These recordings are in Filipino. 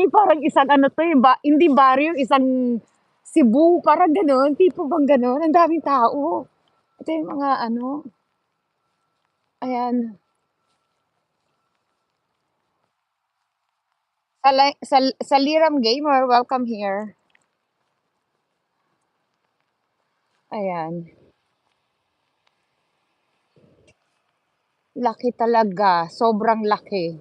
parang isang ano 'to, eh, hindi baryo, isang Cebu, parang gano'n, tipo bang gano'n, ang daming tao. Ito yung mga ano, ayan, sa Liram Gamer, welcome here. Ayan, laki talaga, sobrang laki.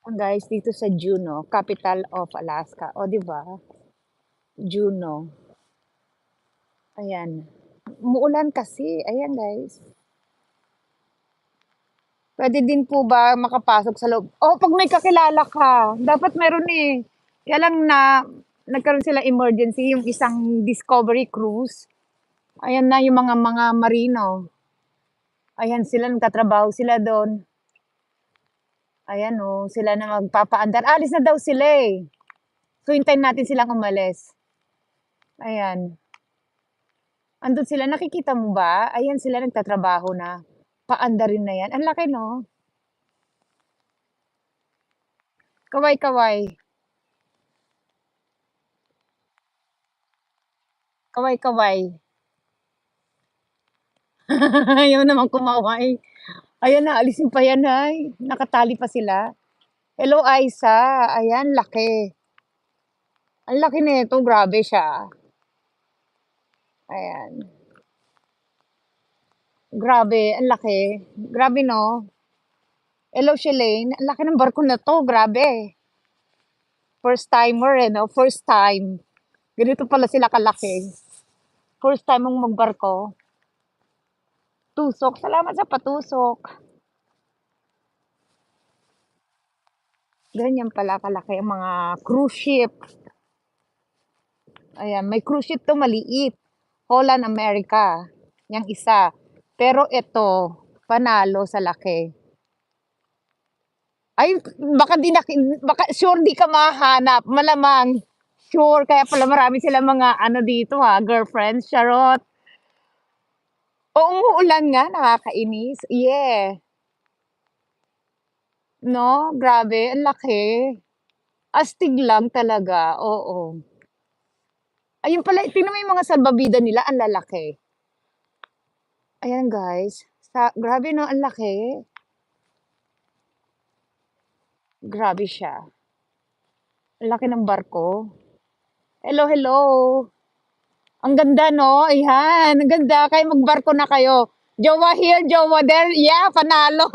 Guys, dito sa Juneau, capital of Alaska. O, 'di ba? Juneau. Ayan. Umuulan kasi. Ayan, guys. Puwede din po ba makapasok sa loob? Oh, 'pag may kakilala ka. Dapat meron, eh. Kaya lang na nagkaroon sila emergency, yung isang Discovery Cruise. Ayan na yung mga marino. Ayan sila, nagtatrabaho sila do'n. Ayan, oh, sila na magpapaandar. Alis na daw sila, eh. So, hintayin natin silang umalis. Ayan. Andun sila, nakikita mo ba? Ayan sila nagtatrabaho na. Paandarin na 'yan. Ang laki 'no? Kaway-kaway. Kaway-kaway. Ayaw naman kumaway. Ayan na, alisin pa 'yan, ay. Nakatali pa sila. Hello, Aiza. Ayan, laki. Ang laki nito, grabe siya. Ayan. Grabe, ang laki. Grabe 'no? Hello, Shalane. Ang laki ng barko na 'to, grabe. First timer, eh, 'no? First time. Ganito pala sila kalaki. First time mong magbarko. Tusok, salamat sa patusok. Ganyan pala kalaki ang mga cruise ship. Ayan, may cruise ship 'to maliit, Holland America, yang isa. Pero ito, panalo sa laki. Ay, baka sure di ka mahahanap, malamang. Sure, kaya pala marami silang mga ano dito ha, girlfriends, charot. Oo, umuulan nga, nakakainis. Yeah. No, grabe, ang laki. Astig lang talaga, oo. Ayun pala, tingnan mo yung mga salbabida nila, ang lalaki. Ayan guys, grabe 'no, ang laki. Grabe siya. Ang laki ng barko. Hello, hello. Ang ganda 'no, ayan, ang ganda. Kaya magbarko na kayo. Jowa here, jowa there, yeah, panalo.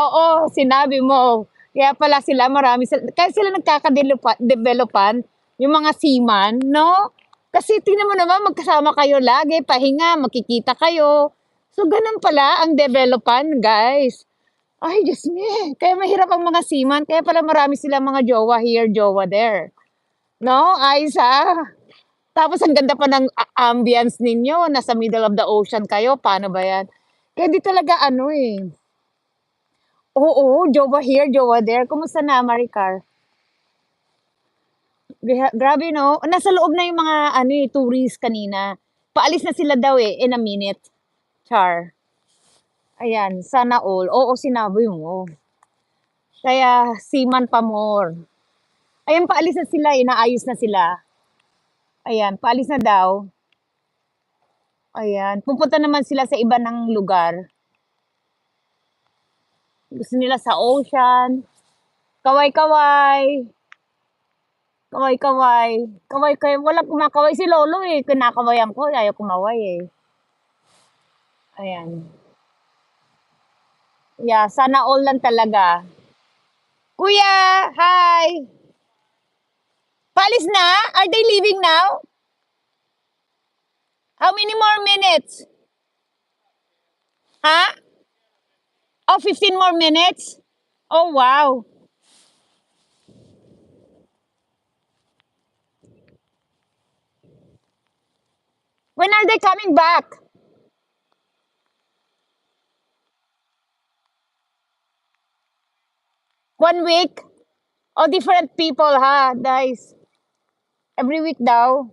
Oo, sinabi mo. Kaya pala sila marami kaya sila developan yung mga seaman, 'no? Kasi tingnan mo naman magkasama kayo lagi, pahinga, makikita kayo. So, gano'n pala ang developan, guys. Ay, Diyos me, kaya mahirap ang mga seaman, kaya pala marami silang mga jowa here, jowa there. 'No, Aiza? Tapos ang ganda pa ng ambience ninyo, nasa middle of the ocean kayo, paano ba 'yan? Kaya di talaga ano, eh. Oo, jowa here, jowa there. Kumusta na, Maricar? Grabe 'no? Nasa loob na yung mga ano, eh, tourist kanina. Paalis na sila daw, eh, in a minute. Char. Ayan, sana all. Oo, sinabi mo. Kaya seaman pa more. Ayan, paalis na sila, inaayos na sila. Ayan, paalis na daw. Ayan, pupunta naman sila sa iba ng lugar. Gusto nila sa ocean. Kaway-kaway. Kaway-kaway. Kaway-kaway. Walang kumakaway si Lolo eh. Kinakawayan ko. Ayaw kumaway eh. Ayan. Yeah, sana all lang talaga. Kuya! Hi! Palis na? Are they leaving now? How many more minutes? Ha? Oh, 15 more minutes? Oh, wow. When are they coming back? One week? Oh, different people ha, guys. Every week daw.